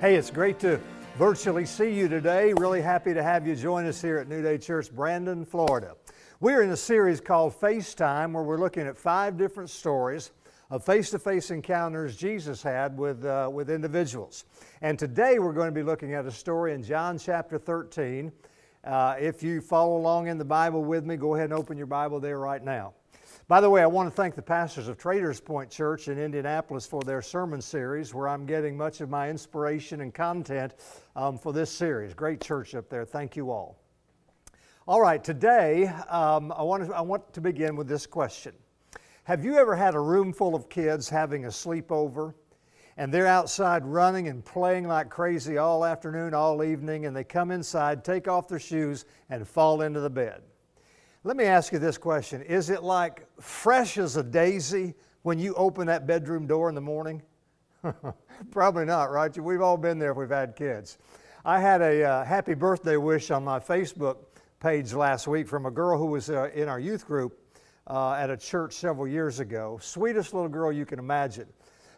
Hey, it's great to virtually see you today. Really happy to have you join us here at New Day Church, Brandon, Florida. We're in a series called FACETIME, where we're looking at 5 different stories of face-to-face encounters Jesus had with individuals. And today we're going to be looking at a story in John chapter 13. If you follow along in the Bible with me, go ahead and open your Bible there right now. By the way, I want to thank the pastors of Traders Point Church in Indianapolis for their sermon series, where I'm getting much of my inspiration and content for this series. Great church up there. Thank you all. All right, today I want to begin with this question. Have you ever had a room full of kids having a sleepover, and they're outside running and playing like crazy all afternoon, all evening, and they come inside, take off their shoes, and fall into the bed? Let me ask you this question. Is it like fresh as a daisy when you open that bedroom door in the morning? Probably not, right? We've all been there if we've had kids. I had a happy birthday wish on my Facebook page last week from a girl who was in our youth group at a church several years ago. Sweetest little girl you can imagine.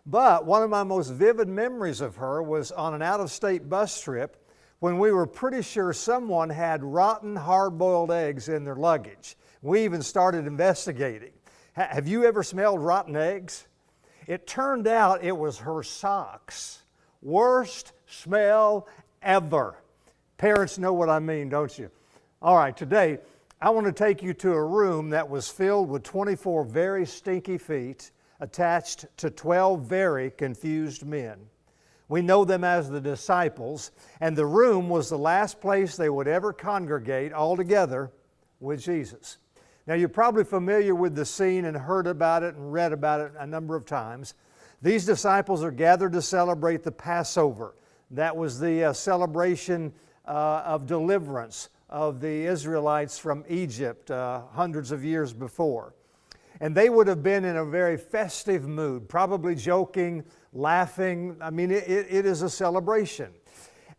But one of my most vivid memories of her was on an out-of-state bus trip when we were pretty sure someone had rotten hard-boiled eggs in their luggage. We even started investigating. Have you ever smelled rotten eggs? It turned out it was her socks. Worst smell ever. Parents know what I mean, don't you? All right, today I want to take you to a room that was filled with 24 very stinky feet attached to 12 very confused men. We know them as the disciples, and the room was the last place they would ever congregate all together with Jesus. Now, you're probably familiar with the scene and heard about it and read about it a number of times. These disciples are gathered to celebrate the Passover. That was the celebration of deliverance of the Israelites from Egypt hundreds of years before. And they would have been in a very festive mood, probably joking, laughing. I mean, it is a celebration.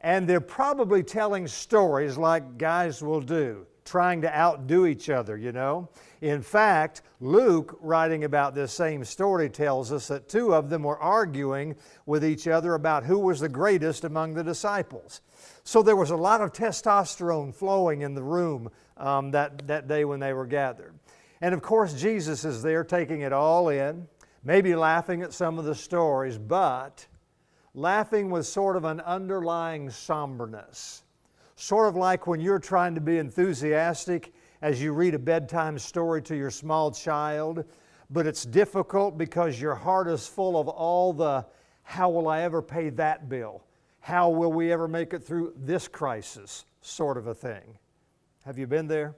And they're probably telling stories like guys will do, trying to outdo each other, you know. In fact, Luke, writing about this same story, tells us that 2 of them were arguing with each other about who was the greatest among the disciples. So there was a lot of testosterone flowing in the room that day when they were gathered. And of course, Jesus is there taking it all in, maybe laughing at some of the stories, but laughing with sort of an underlying somberness. Sort of like when you're trying to be enthusiastic as you read a bedtime story to your small child, but it's difficult because your heart is full of all the, how will I ever pay that bill? How will we ever make it through this crisis? Sort of a thing. Have you been there?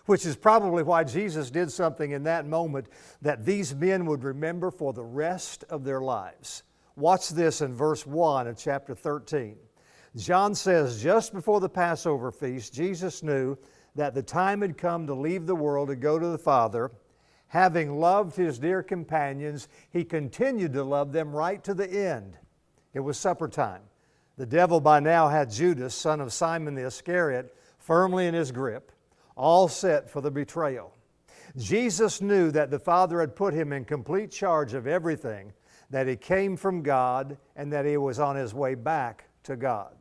Which is probably why Jesus did something in that moment that these men would remember for the rest of their lives. Watch this in verse 1 of chapter 13. John says, just before the Passover feast, Jesus knew that the time had come to leave the world to go to the Father. Having loved His dear companions, He continued to love them right to the end. It was supper time. The devil by now had Judas, son of Simon the Iscariot, firmly in his grip, all set for the betrayal. Jesus knew that the Father had put Him in complete charge of everything, that He came from God, and that He was on His way back to God.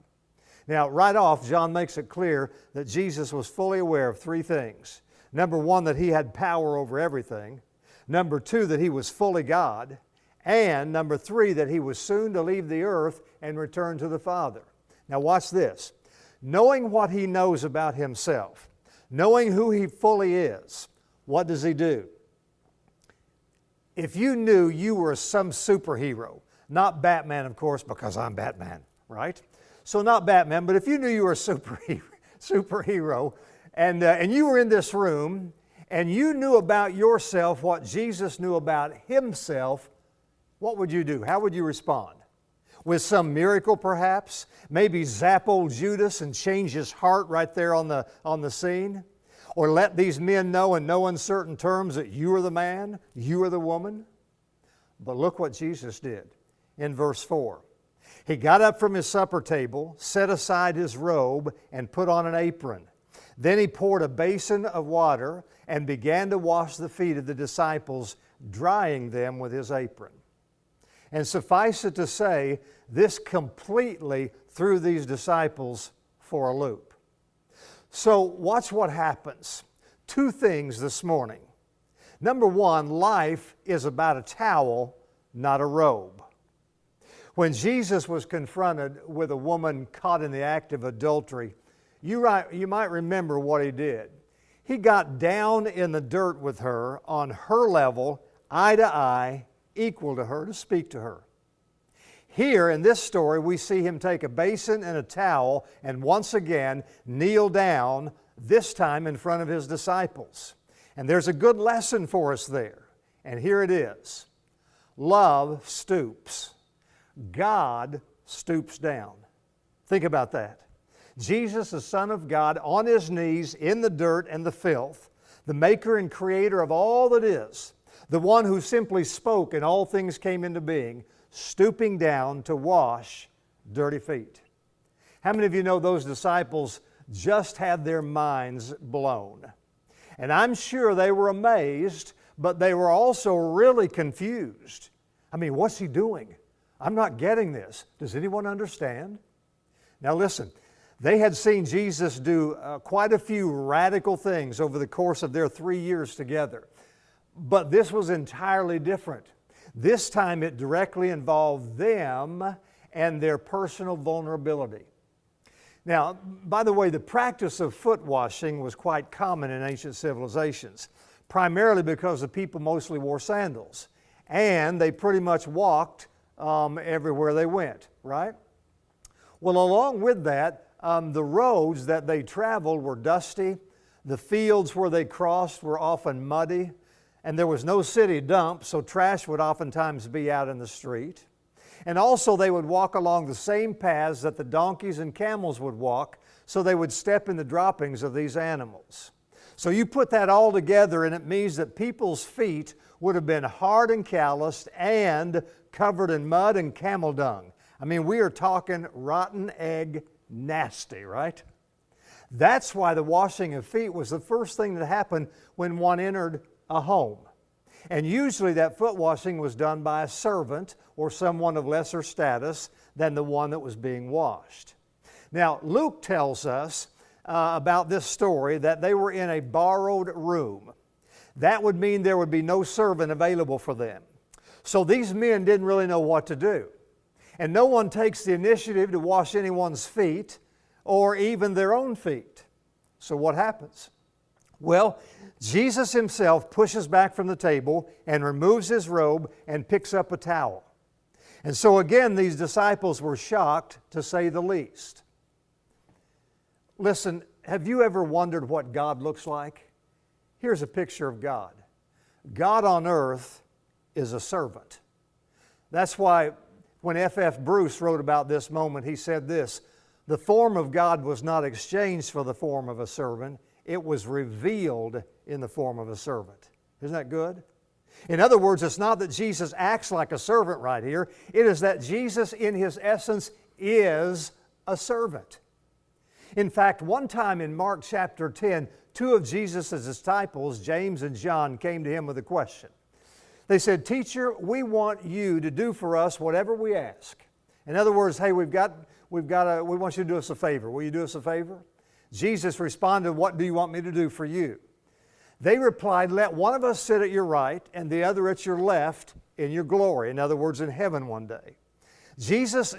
Now, right off, John makes it clear that Jesus was fully aware of 3 things. Number 1, that He had power over everything. Number 2, that He was fully God. And number 3, that He was soon to leave the earth and return to the Father. Now watch this. Knowing what He knows about Himself, knowing who He fully is, what does He do? If you knew you were some superhero, not Batman, of course, because I'm Batman, right? So not Batman, but if you knew you were a superhero and you were in this room and you knew about yourself what Jesus knew about Himself, what would you do? How would you respond? With some miracle perhaps? Maybe zap old Judas and change his heart right there on the scene? Or let these men know in no uncertain terms that you are the man, you are the woman? But look what Jesus did in verse 4. He got up from His supper table, set aside His robe, and put on an apron. Then He poured a basin of water and began to wash the feet of the disciples, drying them with His apron. And suffice it to say, this completely threw these disciples for a loop. So watch what happens. Two things this morning. Number one, life is about a towel, not a robe. When Jesus was confronted with a woman caught in the act of adultery, you might remember what he did. He got down in the dirt with her on her level, eye to eye, equal to her, to speak to her. Here in this story, we see him take a basin and a towel and once again kneel down, this time in front of his disciples. And there's a good lesson for us there. And here it is. Love stoops. God stoops down. Think about that. Jesus, the Son of God, on his knees in the dirt and the filth, the maker and creator of all that is, the one who simply spoke and all things came into being, stooping down to wash dirty feet. How many of you know those disciples just had their minds blown? And I'm sure they were amazed, but they were also really confused. I mean, what's he doing? I'm not getting this. Does anyone understand? Now listen, they had seen Jesus do quite a few radical things over the course of their 3 years together. But this was entirely different. This time it directly involved them and their personal vulnerability. Now, by the way, the practice of foot washing was quite common in ancient civilizations, primarily because the people mostly wore sandals, and they pretty much walked everywhere they went, right? Well, along with that, the roads that they traveled were dusty, the fields where they crossed were often muddy, and there was no city dump, so trash would oftentimes be out in the street. And also they would walk along the same paths that the donkeys and camels would walk, so they would step in the droppings of these animals. So you put that all together and it means that people's feet would have been hard and calloused and covered in mud and camel dung. I mean, we are talking rotten egg nasty, right? That's why the washing of feet was the first thing that happened when one entered a home. And usually that foot washing was done by a servant or someone of lesser status than the one that was being washed. Now, Luke tells us about this story that they were in a borrowed room. That would mean there would be no servant available for them. So these men didn't really know what to do. And no one takes the initiative to wash anyone's feet or even their own feet. So what happens? Well, Jesus himself pushes back from the table and removes his robe and picks up a towel. And so again, these disciples were shocked, to say the least. Listen, have you ever wondered what God looks like? Here's a picture of God. God on earth is a servant. That's why when F.F. Bruce wrote about this moment, he said this: the form of God was not exchanged for the form of a servant. It was revealed in the form of a servant. Isn't that good? In other words, it's not that Jesus acts like a servant right here. It is that Jesus in his essence is a servant. In fact, one time in Mark chapter 10, two of Jesus' disciples, James and John, came to him with a question. They said, "Teacher, we want you to do for us whatever we ask." In other words, hey, we want you to do us a favor. Will you do us a favor? Jesus responded, "What do you want me to do for you?" They replied, "Let one of us sit at your right and the other at your left in your glory." In other words, in heaven one day. Jesus,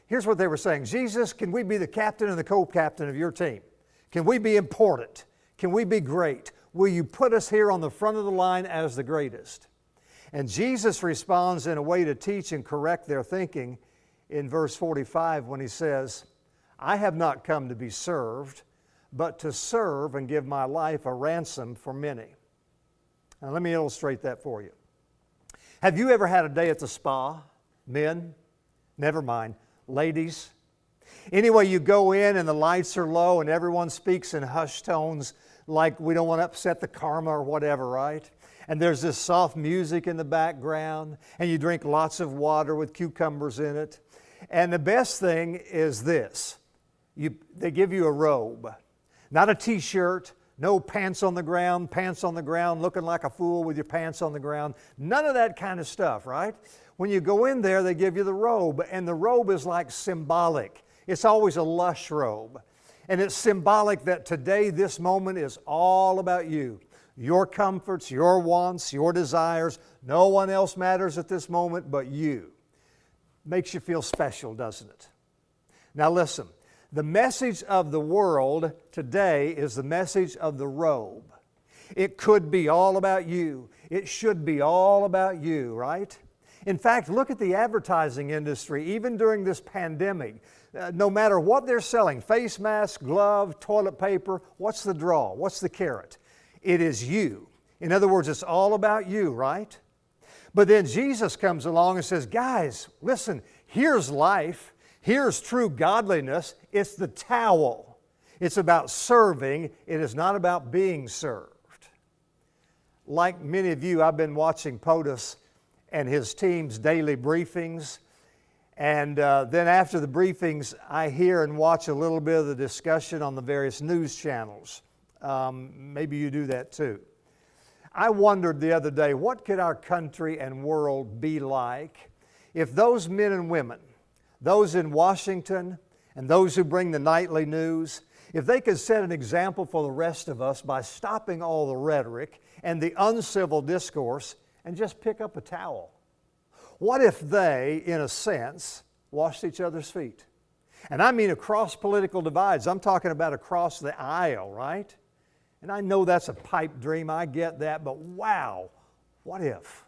here's what they were saying. "Jesus, can we be the captain and the co-captain of your team? Can we be important? Can we be great? Will you put us here on the front of the line as the greatest?" And Jesus responds in a way to teach and correct their thinking in verse 45 when he says, "I have not come to be served, but to serve and give my life a ransom for many." Now let me illustrate that for you. Have you ever had a day at the spa? Men? Never mind. Ladies? Anyway, you go in and the lights are low and everyone speaks in hushed tones like we don't want to upset the karma or whatever, right? And there's this soft music in the background and you drink lots of water with cucumbers in it. And the best thing is this. They give you a robe. Not a t-shirt, No pants on the ground, looking like a fool with your pants on the ground. None of that kind of stuff, right? When you go in there, they give you the robe, and the robe is like symbolic. It's always a lush robe. And it's symbolic that today, this moment is all about you. Your comforts, your wants, your desires. No one else matters at this moment but you. Makes you feel special, doesn't it? Now listen. The message of the world today is the message of the robe. It could be all about you. It should be all about you, right? In fact, look at the advertising industry, even during this pandemic. No matter what they're selling, face mask, glove, toilet paper, what's the draw? What's the carrot? It is you. In other words, it's all about you, right? But then Jesus comes along and says, guys, listen, here's life. Here's true godliness. It's the towel. It's about serving. It is not about being served. Like many of you, I've been watching POTUS and his team's daily briefings. And then after the briefings, I hear and watch a little bit of the discussion on the various news channels. Maybe you do that too. I wondered the other day, what could our country and world be like if those men and women, those in Washington and those who bring the nightly news, if they could set an example for the rest of us by stopping all the rhetoric and the uncivil discourse and just pick up a towel? What if they, in a sense, washed each other's feet? And I mean across political divides. I'm talking about across the aisle, right? And I know that's a pipe dream. I get that. But wow, what if?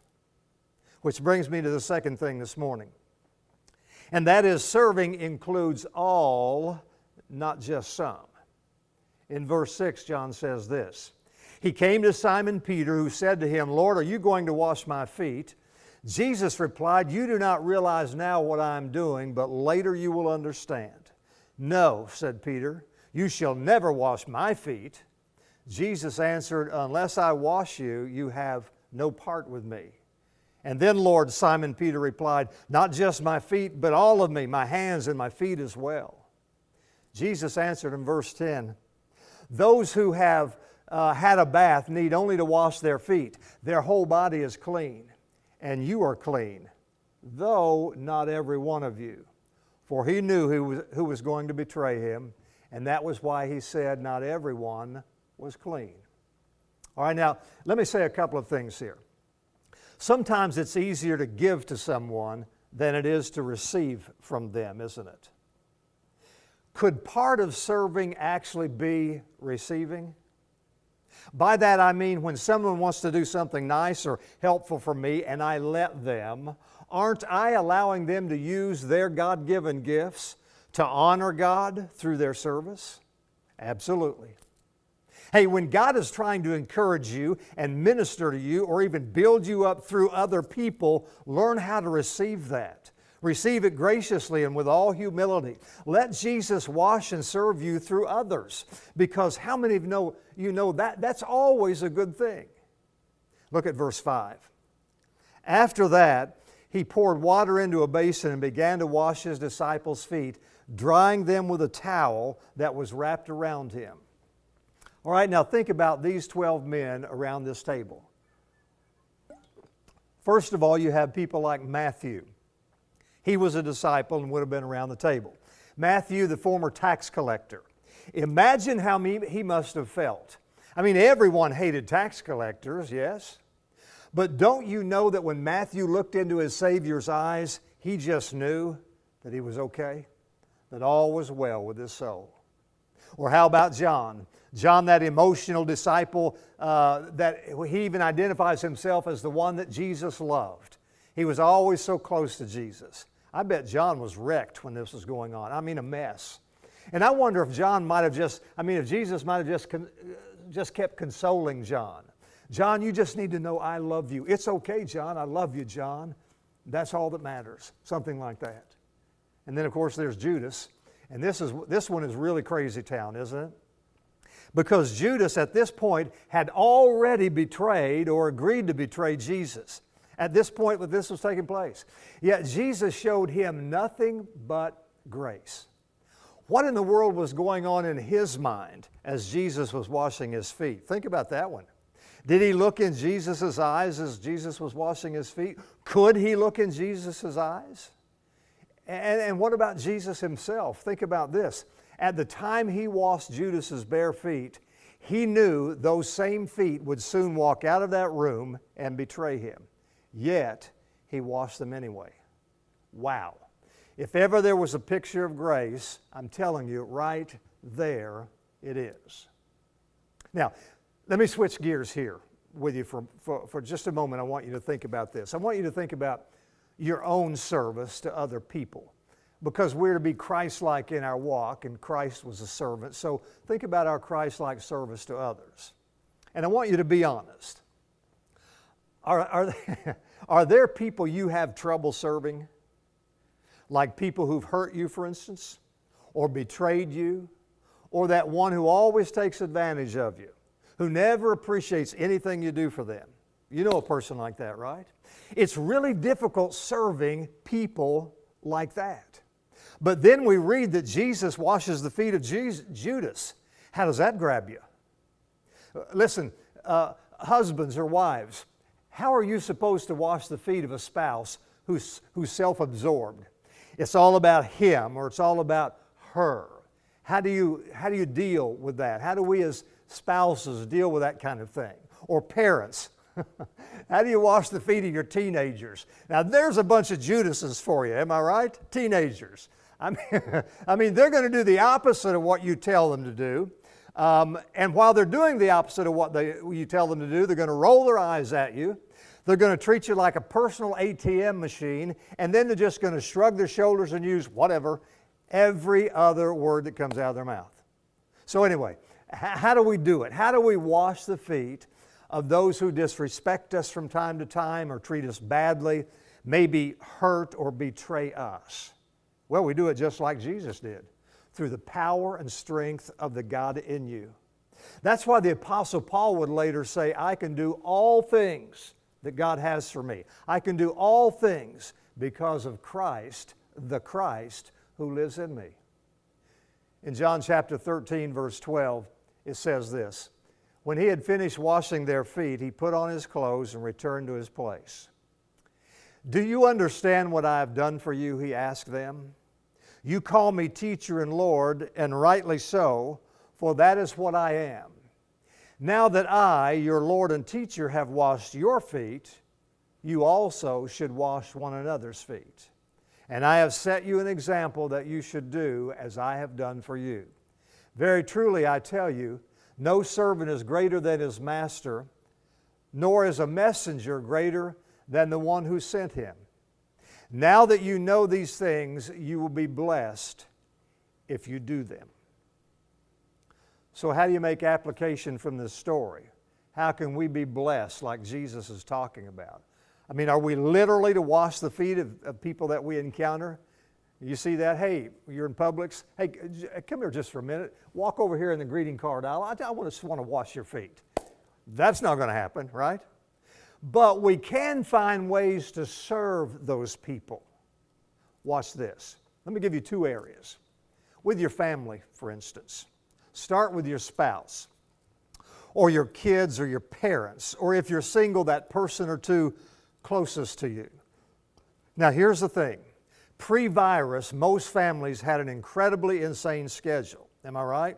Which brings me to the second thing this morning. And that is serving includes all, not just some. In verse 6, John says this. He came to Simon Peter, who said to him, Lord, are you going to wash my feet? Jesus replied, you do not realize now what I am doing, but later you will understand. No, said Peter, you shall never wash my feet. Jesus answered, unless I wash you, you have no part with me. And then, Lord, Simon Peter replied, not just my feet, but all of me, my hands and my feet as well. Jesus answered in verse 10, those who have had a bath need only to wash their feet. Their whole body is clean, and you are clean, though not every one of you. For he knew who was going to betray him, and that was why he said not everyone was clean. All right, now, let me say a couple of things here. Sometimes it's easier to give to someone than it is to receive from them, isn't it? Could part of serving actually be receiving? By that I mean when someone wants to do something nice or helpful for me and I let them, aren't I allowing them to use their God-given gifts to honor God through their service? Absolutely. Hey, when God is trying to encourage you and minister to you or even build you up through other people, learn how to receive that. Receive it graciously and with all humility. Let Jesus wash and serve you through others, because how many of you know that that's always a good thing? Look at verse 5. After that, he poured water into a basin and began to wash his disciples' feet, drying them with a towel that was wrapped around him. All right, now think about these 12 men around this table. First of all, you have people like Matthew. He was a disciple and would have been around the table. Matthew, the former tax collector. Imagine how he must have felt. I mean, everyone hated tax collectors, yes. But don't you know that when Matthew looked into his Savior's eyes, he just knew that he was okay, that all was well with his soul? Or how about John? John, that emotional disciple that he even identifies himself as the one that Jesus loved. He was always so close to Jesus. I bet John was wrecked when this was going on. I mean, a mess. And I wonder if John might have if Jesus might have just kept consoling John. John, you just need to know I love you. It's okay, John. I love you, John. That's all that matters. Something like that. And then, of course, there's Judas. And this one is really crazy town, isn't it? Because Judas at this point had already betrayed or agreed to betray Jesus. At this point when this was taking place. Yet Jesus showed him nothing but grace. What in the world was going on in his mind as Jesus was washing his feet? Think about that one. Did he look in Jesus' eyes as Jesus was washing his feet? Could he look in Jesus' eyes? And what about Jesus himself? Think about this. At the time he washed Judas's bare feet, he knew those same feet would soon walk out of that room and betray him. Yet, he washed them anyway. Wow. If ever there was a picture of grace, I'm telling you, right there it is. Now, let me switch gears here with you for just a moment. I want you to think about this. I want you to think about your own service to other people, because we're to be Christ-like in our walk, and Christ was a servant. So think about our Christ-like service to others. And I want you to be honest. Are there people you have trouble serving? Like people who've hurt you, for instance, or betrayed you, or that one who always takes advantage of you, who never appreciates anything you do for them. You know a person like that, right? It's really difficult serving people like that. But then we read that Jesus washes the feet of Judas. How does that grab you? Listen, husbands or wives, how are you supposed to wash the feet of a spouse who's self-absorbed? It's all about him, or it's all about her. How do you deal with that? How do we as spouses deal with that kind of thing? Or parents, how do you wash the feet of your teenagers? Now there's a bunch of Judases for you, am I right? Teenagers. I mean, they're going to do the opposite of what you tell them to do. And while they're doing the opposite of what you tell them to do, they're going to roll their eyes at you. They're going to treat you like a personal ATM machine, and then they're just going to shrug their shoulders and use whatever, every other word that comes out of their mouth. So anyway, how do we do it? How do we wash the feet of those who disrespect us from time to time or treat us badly, maybe hurt or betray us? Well, we do it just like Jesus did, through the power and strength of the God in you. That's why the Apostle Paul would later say, I can do all things that God has for me. I can do all things because of Christ, the Christ who lives in me. In John chapter 13, verse 12, it says this, when he had finished washing their feet, he put on his clothes and returned to his place. Do you understand what I have done for you? He asked them. You call me teacher and Lord, and rightly so, for that is what I am. Now that I, your Lord and teacher, have washed your feet, you also should wash one another's feet. And I have set you an example that you should do as I have done for you. Very truly, I tell you, no servant is greater than his master, nor is a messenger greater than the one who sent him. Now that you know these things, you will be blessed if you do them. So how do you make application from this story? How can we be blessed like Jesus is talking about? I mean, are we literally to wash the feet of people that we encounter? You see that? Hey, you're in Publix. Hey, come here just for a minute. Walk over here in the greeting card aisle. I just want to wash your feet. That's not going to happen, right? But we can find ways to serve those people. Watch this. Let me give you two areas. With your family, for instance. Start with your spouse, or your kids, or your parents, or if you're single, that person or two closest to you. Now here's the thing. Pre-virus, most families had an incredibly insane schedule. Am I right?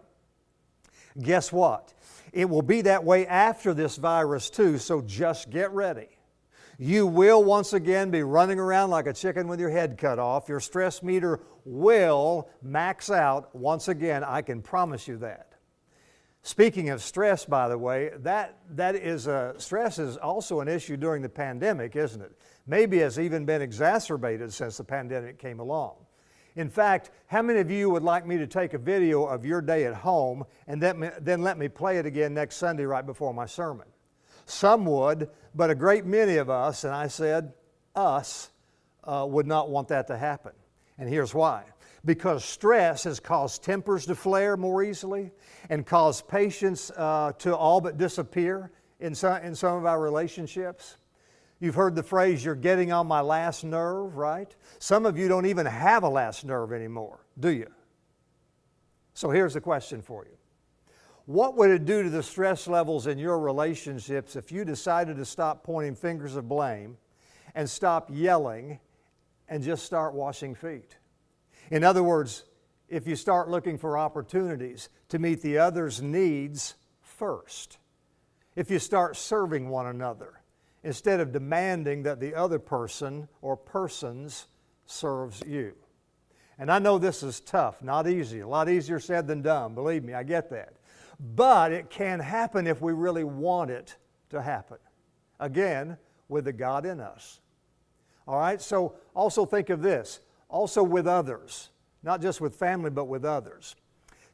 Guess what? It will be that way after this virus too, so just get ready. You will once again be running around like a chicken with your head cut off. Your stress meter will max out once again. I can promise you that. Speaking of stress, by the way, stress is also an issue during the pandemic, isn't it? Maybe has even been exacerbated since the pandemic came along. In fact, how many of you would like me to take a video of your day at home and then let me play it again next Sunday right before my sermon? Some would, but a great many of us, and I said us, would not want that to happen. And here's why. Because stress has caused tempers to flare more easily and caused patience to all but disappear in some of our relationships. You've heard the phrase, you're getting on my last nerve, right? Some of you don't even have a last nerve anymore, do you? So here's the question for you. What would it do to the stress levels in your relationships if you decided to stop pointing fingers of blame and stop yelling and just start washing feet? In other words, if you start looking for opportunities to meet the other's needs first. If you start serving one another instead of demanding that the other person or persons serves you. And I know this is tough, not easy, a lot easier said than done, believe me, I get that. But it can happen if we really want it to happen. Again, with the God in us. All right, so also think of this, also with others, not just with family, but with others.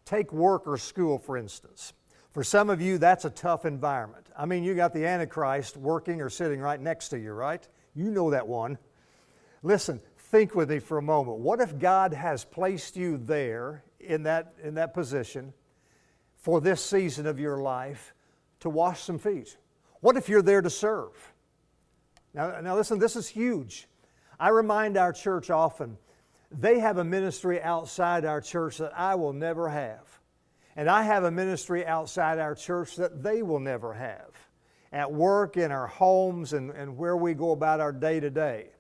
Take work or school, for instance. For some of you, that's a tough environment. I mean, you got the Antichrist working or sitting right next to you, right? You know that one. Listen, think with me for a moment. What if God has placed you there in that position for this season of your life to wash some feet? What if you're there to serve? Now listen, this is huge. I remind our church often, they have a ministry outside our church that I will never have. And I have a ministry outside our church that they will never have. At work, in our homes, and where we go about our day-to-day.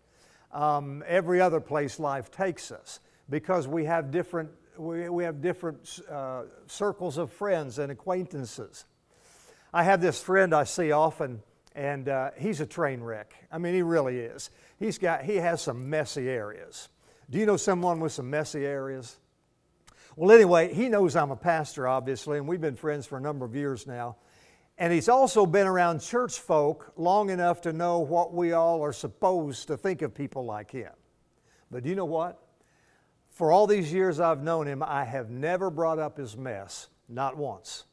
Every other place life takes us, because we have different circles of friends and acquaintances. I have this friend I see often, and he's a train wreck. I mean, he really is. He has some messy areas. Do you know someone with some messy areas? Well, anyway, he knows I'm a pastor, obviously, and we've been friends for a number of years now. And he's also been around church folk long enough to know what we all are supposed to think of people like him. But do you know what? For all these years I've known him, I have never brought up his mess, not once.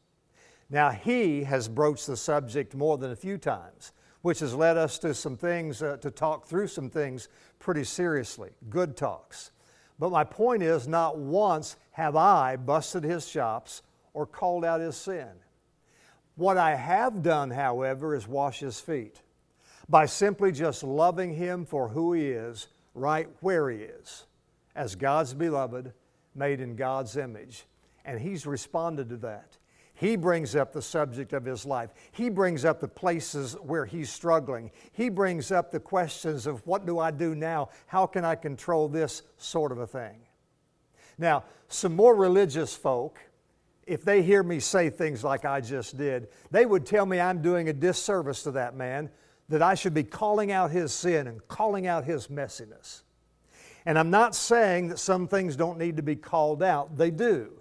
Now, he has broached the subject more than a few times, which has led us to some things, to talk through some things pretty seriously, good talks. But my point is, not once have I busted his chops or called out his sin. What I have done, however, is wash his feet by simply just loving him for who he is, right where he is, as God's beloved, made in God's image. And he's responded to that. He brings up the subject of his life. He brings up the places where he's struggling. He brings up the questions of, what do I do now? How can I control this sort of a thing? Now, some more religious folk, if they hear me say things like I just did, they would tell me I'm doing a disservice to that man, that I should be calling out his sin and calling out his messiness. And I'm not saying that some things don't need to be called out. They do.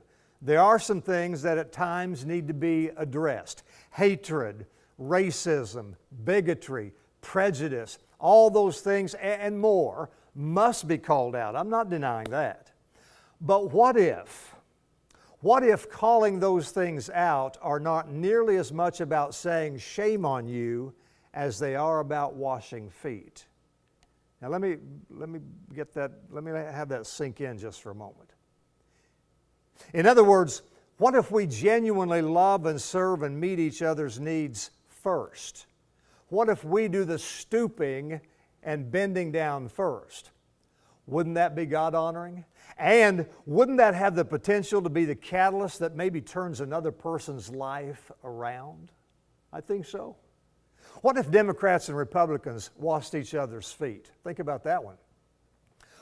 There are some things that at times need to be addressed. Hatred, racism, bigotry, prejudice, all those things and more must be called out. I'm not denying that. But what if calling those things out are not nearly as much about saying shame on you as they are about washing feet? Now let me have that sink in just for a moment. In other words, what if we genuinely love and serve and meet each other's needs first? What if we do the stooping and bending down first? Wouldn't that be God-honoring? And wouldn't that have the potential to be the catalyst that maybe turns another person's life around? I think so. What if Democrats and Republicans washed each other's feet? Think about that one.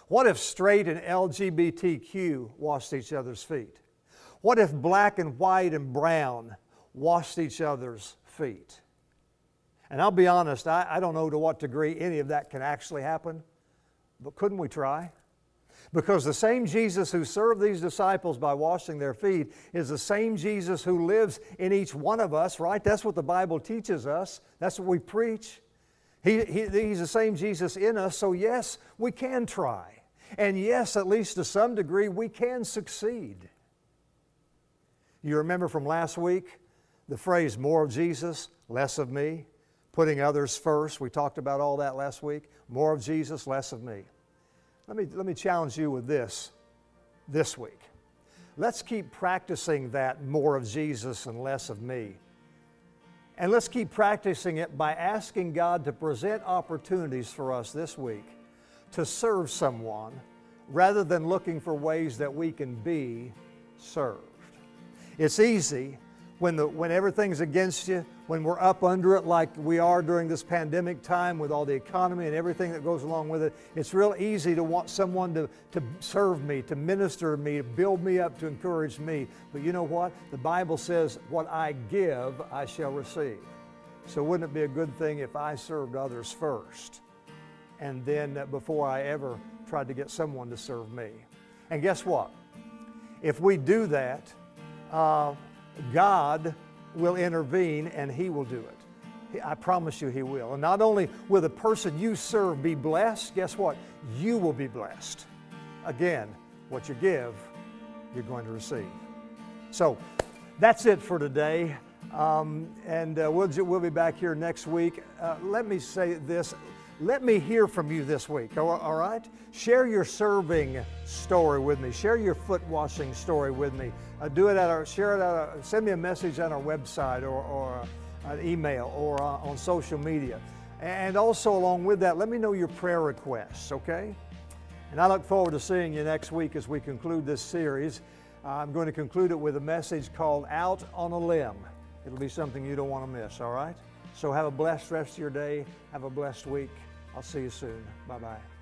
What if straight and LGBTQ washed each other's feet? What if black and white and brown washed each other's feet? And I'll be honest, I don't know to what degree any of that can actually happen, but couldn't we try? Because the same Jesus who served these disciples by washing their feet is the same Jesus who lives in each one of us, right? That's what the Bible teaches us. That's what we preach. He's the same Jesus in us, so yes, we can try. And yes, at least to some degree, we can succeed. You remember from last week the phrase, more of Jesus, less of me, putting others first. We talked about all that last week. More of Jesus, less of me. Let me challenge you with this week. Let's keep practicing that more of Jesus and less of me. And let's keep practicing it by asking God to present opportunities for us this week to serve someone rather than looking for ways that we can be served. It's easy when everything's against you, when we're up under it like we are during this pandemic time with all the economy and everything that goes along with it. It's real easy to want someone to serve me, to minister to me, to build me up, to encourage me. But you know what? The Bible says, what I give, I shall receive. So wouldn't it be a good thing if I served others first, and then before I ever tried to get someone to serve me? And guess what? If we do that, God will intervene and He will do it. I promise you He will. And not only will the person you serve be blessed, guess what? You will be blessed. Again, what you give, you're going to receive. So that's it for today. We'll be back here next week. Let me say this. Let me hear from you this week, all right? Share your serving story with me. Share your foot washing story with me. Send me a message on our website or an email or on social media. And also along with that, let me know your prayer requests, okay? And I look forward to seeing you next week as we conclude this series. I'm going to conclude it with a message called Out on a Limb. It'll be something you don't want to miss, all right? So have a blessed rest of your day. Have a blessed week. I'll see you soon. Bye-bye.